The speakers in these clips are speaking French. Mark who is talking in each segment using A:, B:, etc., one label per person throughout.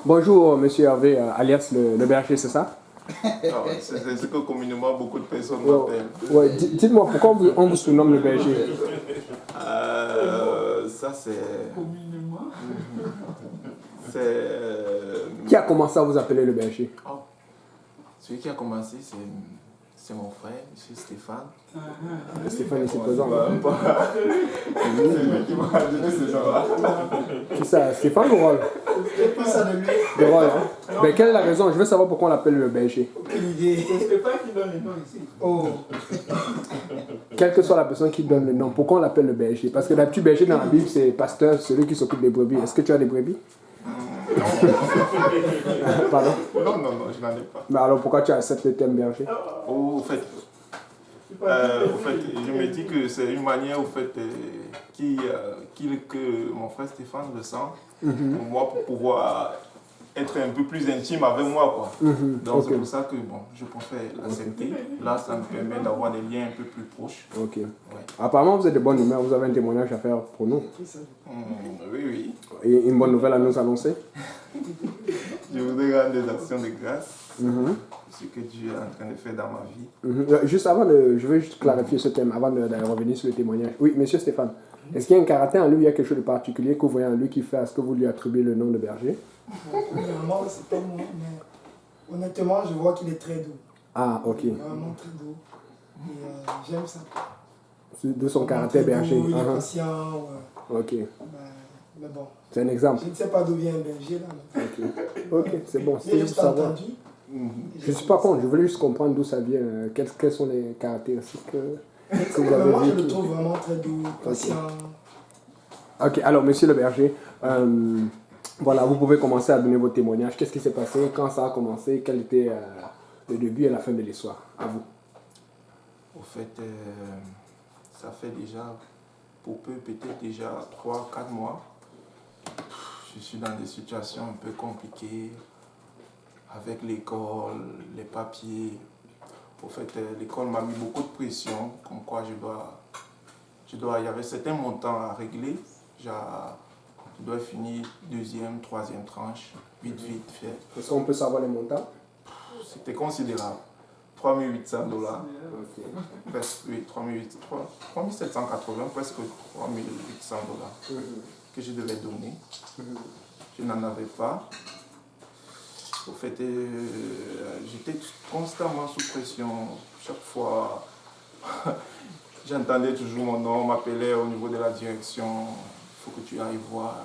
A: Bonjour, monsieur Hervé, alias le berger, c'est ça?
B: C'est ce que communément beaucoup de personnes
A: Oh,
B: m'appellent.
A: ouais, dites-moi, pourquoi on vous surnomme le berger?
B: Ça, c'est. Communément
A: Qui a commencé à vous appeler le berger?
B: Celui qui a commencé, c'est mon frère, M. Stéphane.
A: Stéphane est présent.
B: C'est lui qui m'a donné ce nom-là.
A: Qui ça? Stéphane ou Rol? De Rol, hein? Ben, quelle est la raison? Je veux savoir pourquoi on l'appelle le berger.
C: C'est Stéphane qui donne le nom ici. Oh.
A: Quelle que soit la personne qui donne le nom, pourquoi on l'appelle le berger? Parce que d'habitude, berger dans la Bible, c'est pasteur, celui qui s'occupe des brebis. Est-ce que tu as des brebis? Pardon?
B: Non, je n'en ai pas.
A: Mais alors pourquoi tu acceptes le terme berger?
B: Au fait, je me dis que c'est une manière que mon frère Stéphane ressent pour moi, pour pouvoir être un peu plus intime avec moi, quoi. Donc c'est pour ça que je préfère l'accepter. Là, ça me permet d'avoir des liens un peu plus proches.
A: Ok.
B: Ouais.
A: Apparemment, vous êtes de bonne humeur, vous avez un témoignage à faire pour nous.
B: Oui.
A: Et une bonne nouvelle à nous annoncer?
B: Je voudrais rendre des actions de grâce. Ce que Dieu est en train de faire dans ma vie.
A: Juste avant je veux juste clarifier ce thème, avant de revenir sur le témoignage. Oui, monsieur Stéphane, est-ce qu'il y a un caractère en lui, il y a quelque chose de particulier que vous voyez en lui qui fait à ce que vous lui attribuez le nom de berger?
C: Vraiment, c'est pas moi, mais honnêtement, je vois qu'il est très doux.
A: Ah, ok.
C: Vraiment très doux. Et j'aime ça.
A: De son caractère
C: Très
A: berger.
C: doux, il est patient.
A: Ok.
C: Mais bon.
A: C'est un exemple.
C: Je ne sais pas d'où vient un berger là.
A: Ok, c'est bon.
C: J'ai juste entendu.
A: Je ne suis pas contre, je voulais juste comprendre d'où ça vient. Quelles sont les caractéristiques que vous avez
C: Moi, je
A: vues.
C: le trouve vraiment très doux, patient.
A: Ok, alors monsieur le berger, voilà, vous pouvez commencer à donner votre témoignage. Qu'est-ce qui s'est passé? Quand ça a commencé? Quel était le début et la fin de l'histoire? À vous.
B: Au fait, ça fait déjà, pour peu, peut-être déjà 3-4 mois, je suis dans des situations un peu compliquées avec l'école, les papiers. Au fait, l'école m'a mis beaucoup de pression, comme quoi il y avait certains montants à régler. Je dois finir deuxième, troisième tranche, vite fait.
A: Est-ce qu'on peut savoir les montants?
B: C'était considérable. $3 800.
A: Ok.
B: Presque, oui, 3 780, presque $3 800 que je devais donner. Je n'en avais pas. Au fait, j'étais constamment sous pression. Chaque fois, j'entendais toujours mon nom, on m'appelait au niveau de la direction. Il faut que tu ailles voir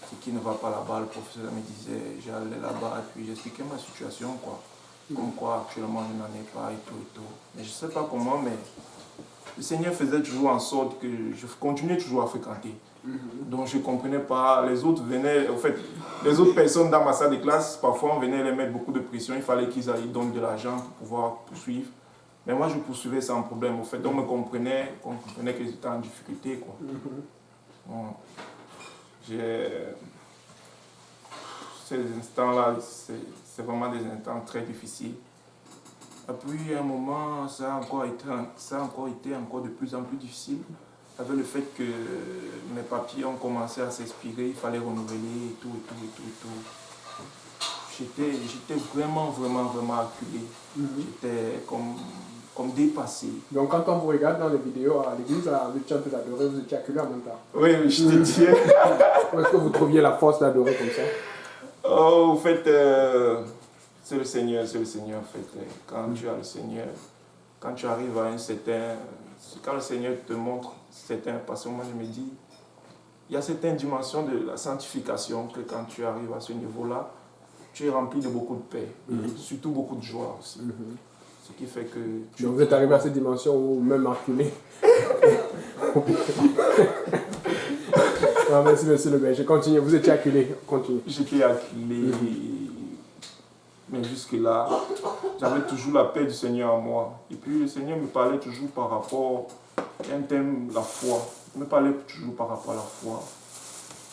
B: ce qui ne va pas là-bas. Le professeur me disait, j'allais là-bas et puis j'expliquais ma situation, quoi. Comme quoi actuellement je n'en ai pas et tout. Mais je ne sais pas comment, mais le Seigneur faisait toujours en sorte que je continuais toujours à fréquenter. Donc je ne comprenais pas, les autres venaient, en fait, les autres personnes dans ma salle de classe, parfois on venait les mettre beaucoup de pression, il fallait qu'ils donnent de l'argent pour pouvoir poursuivre. Mais moi je poursuivais sans problème, au fait, on me comprenait que j'étais en difficulté, quoi. Bon, ces instants-là, c'est vraiment des instants très difficiles. Et puis à un moment, ça a encore été de plus en plus difficile. Avec le fait que mes papiers ont commencé à s'expirer, il fallait renouveler et tout. J'étais vraiment acculé. J'étais comme dépassé.
A: Donc quand on vous regarde dans les vidéos à l'église, vous étiez un peu d'adoré, vous étiez acculé en même temps.
B: Oui, je te dis.
A: Où est-ce que vous trouviez la force d'adorer comme ça?
B: Oh, au fait, c'est le Seigneur, en fait. Quand tu as le Seigneur, quand tu arrives à un certain... Quand le Seigneur te montre certains... Parce que moi, je me dis, il y a certaines dimensions de la sanctification que quand tu arrives à ce niveau-là, tu es rempli de beaucoup de paix, et surtout beaucoup de joie aussi. Ce qui fait que...
A: Donc vous êtes arrivé à cette dimension où même acculé. Non, merci monsieur le berger, continuez, vous étiez acculé, continuez.
B: J'étais acculé, mais jusque-là, j'avais toujours la paix du Seigneur en moi. Et puis le Seigneur me parlait toujours par rapport à un thème, la foi. Il me parlait toujours par rapport à la foi.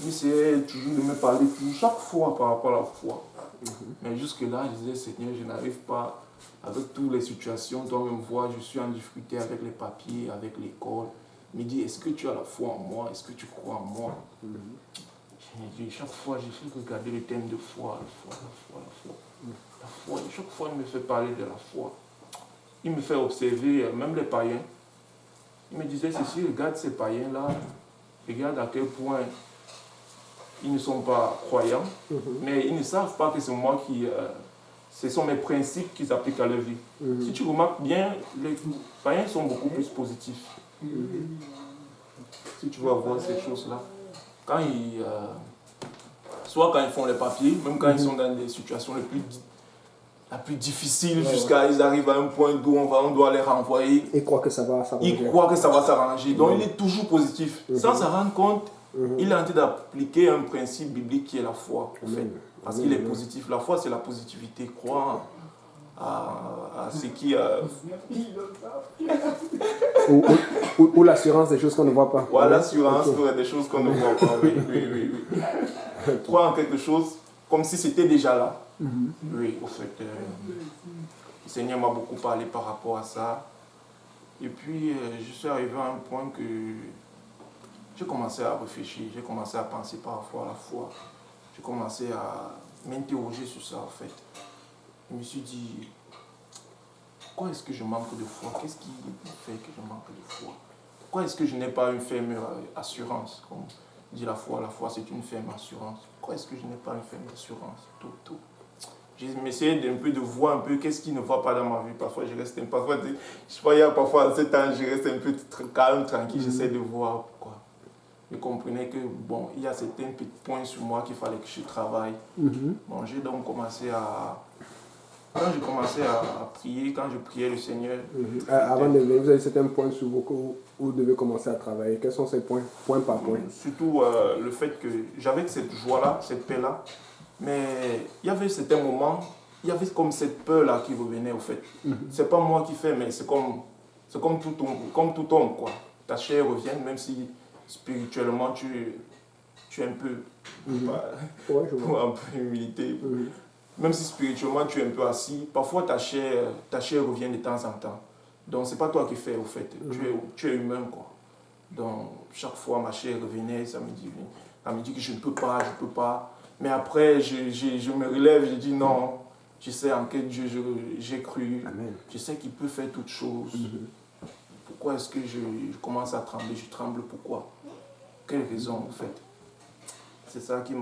B: Il essayait toujours de me parler chaque fois par rapport à la foi. Mais jusque-là, je disais, Seigneur, je n'arrive pas avec toutes les situations. Toi-même vois, je suis en difficulté avec les papiers, avec l'école. Il me dit, est-ce que tu as la foi en moi? Est-ce que tu crois en moi? Chaque fois, j'ai fait regarder le thème de foi, la foi. La foi, et chaque fois, il me fait parler de la foi. Il me fait observer, même les païens. Il me disait, ceci, regarde ces païens-là, regarde à quel point ils ne sont pas croyants, mais ils ne savent pas que c'est moi qui... ce sont mes principes qu'ils appliquent à leur vie. Si tu remarques bien, les païens sont beaucoup plus positifs. Si tu vas voir ces choses-là, quand ils... soit quand ils font les papiers, même quand ils sont dans des situations la plus difficile, jusqu'à ils arrivent à un point d'où on doit les renvoyer.
A: Il croit que ça va s'arranger.
B: Il croit que ça va s'arranger. Donc il est toujours positif. Sans s'en rendre compte, il est en train d'appliquer un principe biblique qui est la foi, en fait. Parce qu'il est positif. La foi, c'est la positivité. Croire à ce qui...
A: ou l'assurance des choses qu'on ne voit pas.
B: Ouais, l'assurance des choses qu'on ne voit pas. Oui. Croire en quelque chose comme si c'était déjà là. Oui, au fait, le Seigneur m'a beaucoup parlé par rapport à ça. Et puis, je suis arrivé à un point que j'ai commencé à réfléchir, j'ai commencé à penser par rapport à la foi. J'ai commencé à m'interroger sur ça, en fait. Je me suis dit, pourquoi est-ce que je manque de foi? Qu'est-ce qui fait que je manque de foi? Pourquoi est-ce que je n'ai pas une ferme assurance? Comme dit la foi c'est une ferme assurance. Pourquoi est-ce que je n'ai pas une ferme assurance? Tout. J'ai essayé d'un peu de voir un peu qu'est-ce qui ne va pas dans ma vie. Parfois, je reste parfois, en ce temps, je reste un peu calme, tranquille, j'essaie de voir pourquoi. Je comprenais que, bon, il y a certains petits points sur moi qu'il fallait que je travaille. Bon, j'ai donc commencé à... Quand j'ai commencé à prier, quand je priais le Seigneur...
A: Avant de venir, vous avez certains points sur vous où vous devez commencer à travailler. Quels sont ces points, point par point?
B: Surtout le fait que j'avais cette joie-là, cette paix-là, mais il y avait certains moments, il y avait comme cette peur-là qui revenait au fait. C'est pas moi qui fais, mais c'est comme tout homme, quoi. Ta chair revient, même si spirituellement tu es un peu... un peu humilité. Même si spirituellement tu es un peu assis, parfois ta chair revient de temps en temps. Donc c'est pas toi qui fais au fait, tu es humain, quoi. Donc chaque fois ma chair revenait, ça me dit que je ne peux pas. Mais après je me relève, je dis non, je sais en quel Dieu j'ai cru. Amen. Je sais qu'il peut faire toutes choses. Pourquoi est-ce que je commence à trembler? Je tremble pourquoi? Quelle raison en fait? C'est ça qui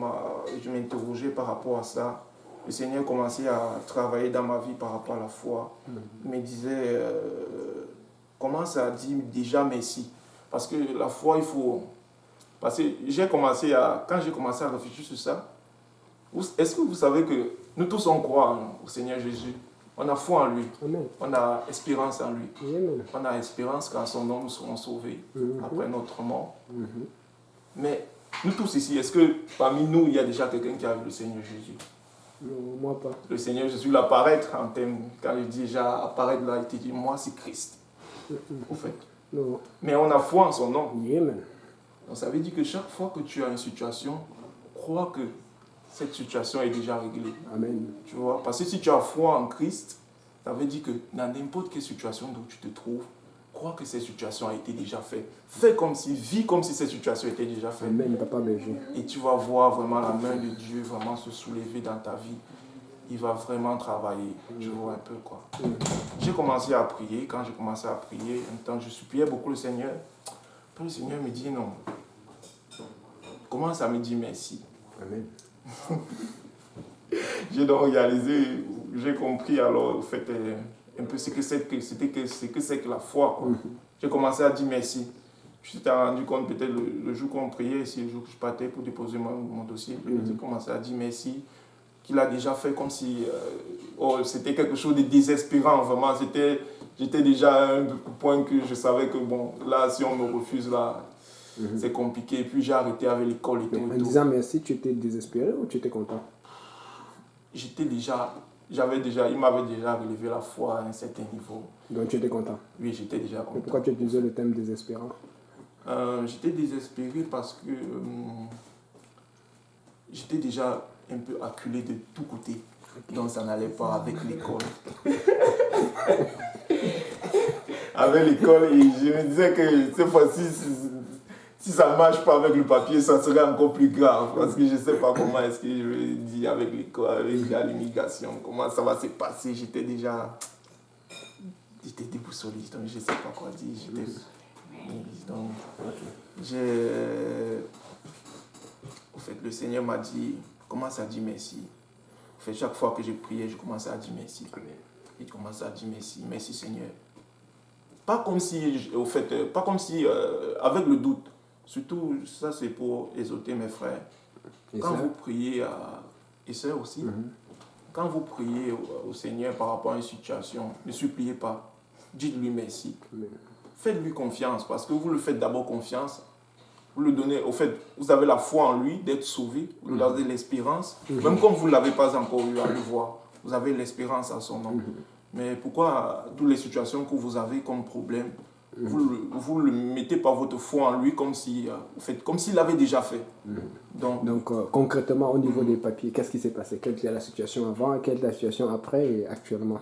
B: je m'interrogeais par rapport à ça. Le Seigneur commençait à travailler dans ma vie par rapport à la foi. Il me disait, commence à dire déjà merci. Parce que la foi, il faut... Parce que quand j'ai commencé à réfléchir sur ça, est-ce que vous savez que nous tous on croit au Seigneur Jésus? On a foi en lui. Amen. On a espérance en lui. Amen. On a espérance qu'en son nom nous serons sauvés après notre mort. Mais nous tous ici, est-ce que parmi nous, il y a déjà quelqu'un qui a vu le Seigneur Jésus?
A: Non, moi pas.
B: Le Seigneur Jésus l'apparaître en thème, quand je dis déjà apparaître là, il te dit moi c'est Christ. Au fait. Non. Mais on a foi en son nom.
A: Amen.
B: Donc ça veut dire que chaque fois que tu as une situation, crois que cette situation est déjà réglée. Amen. Tu vois, parce que si tu as foi en Christ, ça veut dire que dans n'importe quelle situation où tu te trouves, crois que cette situation a été déjà faite. Vis comme si cette situation était déjà faite.
A: Amen, papa berger.
B: Et tu vas voir vraiment la main de Dieu vraiment se soulever dans ta vie. Il va vraiment travailler. Je vois un peu quoi. J'ai commencé à prier. Quand j'ai commencé à prier, en même temps, je suppliais beaucoup le Seigneur. Puis le Seigneur me dit non. Commence à me dire merci. Amen. J'ai donc réalisé, j'ai compris alors, au fait, un peu ce que c'est que la foi. J'ai commencé à dire merci. Je me suis rendu compte peut-être le jour qu'on priait, ici, le jour que je partais pour déposer mon dossier, j'ai commencé à dire merci, qu'il a déjà fait comme si c'était quelque chose de désespérant, vraiment. J'étais déjà à un point que je savais que bon, là, si on me refuse, là, c'est compliqué. Et puis j'ai arrêté avec l'école et tout.
A: En disant merci, tu étais désespéré ou tu étais content?
B: Il m'avait déjà relevé la foi à un certain niveau.
A: Donc tu étais content?
B: Oui, j'étais déjà content.
A: Et pourquoi tu utilisais le thème désespérant?
B: J'étais désespéré parce que j'étais déjà un peu acculé de tous côtés. Donc ça n'allait pas avec l'école. Avec l'école, et je me disais que cette fois-ci, si ça ne marche pas avec le papier, ça serait encore plus grave. Parce que je ne sais pas comment est-ce que je vais dire avec l'école, avec l'immigration, comment ça va se passer. J'étais déboussolé, donc je ne sais pas quoi dire. Donc, au fait, le Seigneur m'a dit, commence à dire merci. Au fait, chaque fois que je priais, je commençais à dire merci. Et je commençais à dire merci, merci Seigneur. Pas comme si, au fait, pas comme si, avec le doute. Surtout, ça c'est pour exhorter mes frères. Quand vous priez, et sœurs aussi, quand vous priez au Seigneur par rapport à une situation, ne suppliez pas. Dites-lui merci. Faites-lui confiance, parce que vous le faites d'abord confiance. Vous le donnez, au fait, vous avez la foi en lui d'être sauvé, vous lui avez l'espérance, même comme vous ne l'avez pas encore eu à le voir, vous avez l'espérance à son nom. Mais pourquoi toutes les situations que vous avez comme problème, vous le mettez par votre foi en lui comme si, comme s'il l'avait déjà fait. Donc,
A: concrètement, au niveau des papiers, qu'est-ce qui s'est passé? Quelle est la situation avant, quelle est la situation après et actuellement?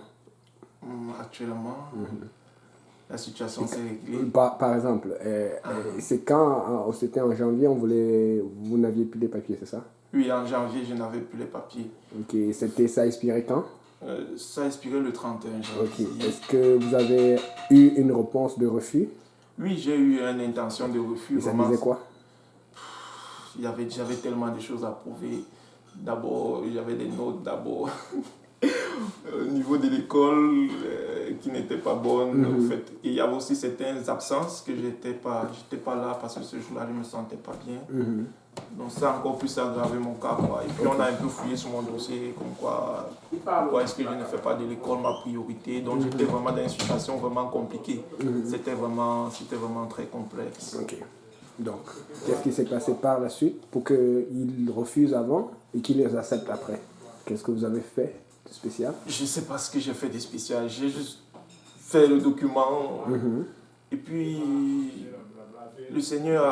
B: Actuellement, la situation s'est réglée.
A: Par exemple, c'est quand, c'était en janvier, vous n'aviez plus les papiers, c'est ça?
B: Oui, en janvier, je n'avais plus les papiers.
A: Ok, ça a expiré quand?
B: Ça a expiré le 31 janvier.
A: Ok, est-ce que vous avez eu une réponse de refus?
B: Oui, j'ai eu une intention de refus.
A: Et ça disait quoi?
B: J'avais tellement de choses à prouver. D'abord, j'avais des notes d'abord. Au niveau de l'école qui n'était pas bonne, en fait. Et il y avait aussi certaines absences que j'étais pas là parce que ce jour-là je ne me sentais pas bien. Donc ça a encore plus aggravé mon cas, quoi. Et puis on a un peu fouillé sur mon dossier comme quoi pourquoi est-ce que je ne fais pas de l'école ma priorité. Donc j'étais vraiment dans une situation vraiment compliquée. C'était vraiment très complexe.
A: Ok. Donc qu'est-ce qui s'est passé par la suite pour qu'ils refusent avant et qu'ils les acceptent après? Qu'est-ce que vous avez fait de spécial?
B: Je ne sais pas ce que j'ai fait de spécial. J'ai juste fait le document. Et puis le Seigneur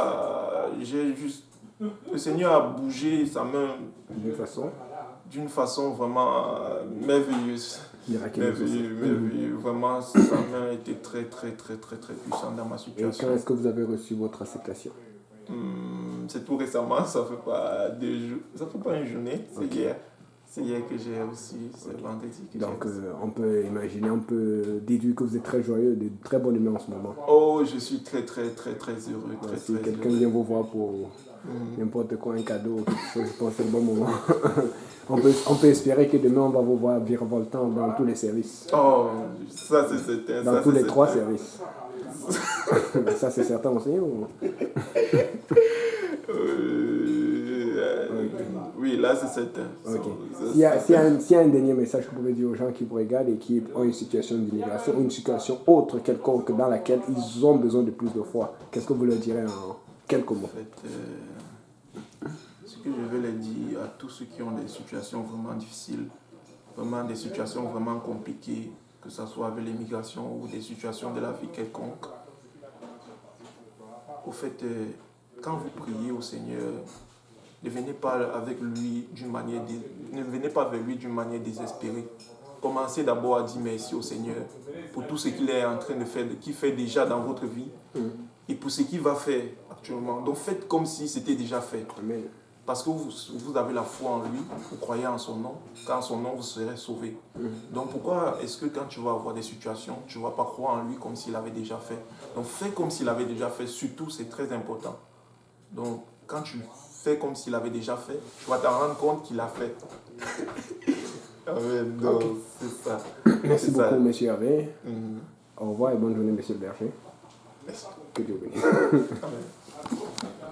B: a bougé sa main d'une façon vraiment merveilleuse. Merveilleuse. Vraiment, sa main était très, très, très, très, très puissante dans ma situation.
A: Et quand est-ce que vous avez reçu votre acceptation?
B: C'est tout récemment, ça fait pas 2 jours, ça fait pas une journée, c'est hier. C'est hier que j'ai aussi, c'est vendredi que
A: donc on peut imaginer, on peut déduire que vous êtes très joyeux, de très bonne humeur en ce moment.
B: Oh, je suis très, très, très, très heureux.
A: Ouais, si quelqu'un vient vous voir pour n'importe quoi, un cadeau, quelque chose, je pense que c'est le bon moment. on peut espérer que demain on va vous voir virevoltant dans tous les services.
B: Oh, ça c'est certain.
A: Dans tous les 3 services. Ça c'est certain aussi ou...
B: Oui, là c'est certain.
A: Okay. S'il y a un dernier message que vous pouvez dire aux gens qui vous regardent et qui ont une situation d'immigration ou une situation autre quelconque dans laquelle ils ont besoin de plus de foi, qu'est-ce que vous leur direz en quelques mots?
B: En fait, ce que je veux leur dire à tous ceux qui ont des situations vraiment difficiles, vraiment des situations vraiment compliquées, que ce soit avec l'immigration ou des situations de la vie quelconque. Au fait, quand vous priez au Seigneur, ne venez pas avec lui ne venez pas vers lui d'une manière désespérée. Commencez d'abord à dire merci au Seigneur pour tout ce qu'il est en train de faire, qu'il fait déjà dans votre vie et pour ce qu'il va faire actuellement. Donc faites comme si c'était déjà fait.
A: Amen.
B: Parce que vous avez la foi en lui, vous croyez en son nom, qu'en son nom vous serez sauvés. Donc pourquoi est-ce que quand tu vas avoir des situations, tu ne vas pas croire en lui comme s'il avait déjà fait? Donc fais comme s'il avait déjà fait, surtout c'est très important. Donc quand tu fais comme s'il avait déjà fait, tu vas t'en rendre compte qu'il a fait. Amen. Donc c'est ça.
A: Merci beaucoup, monsieur Hervé.
B: Mm-hmm.
A: Au revoir et bonne journée, monsieur le berger.
B: Merci.
A: Que Dieu bénisse.
B: Amen.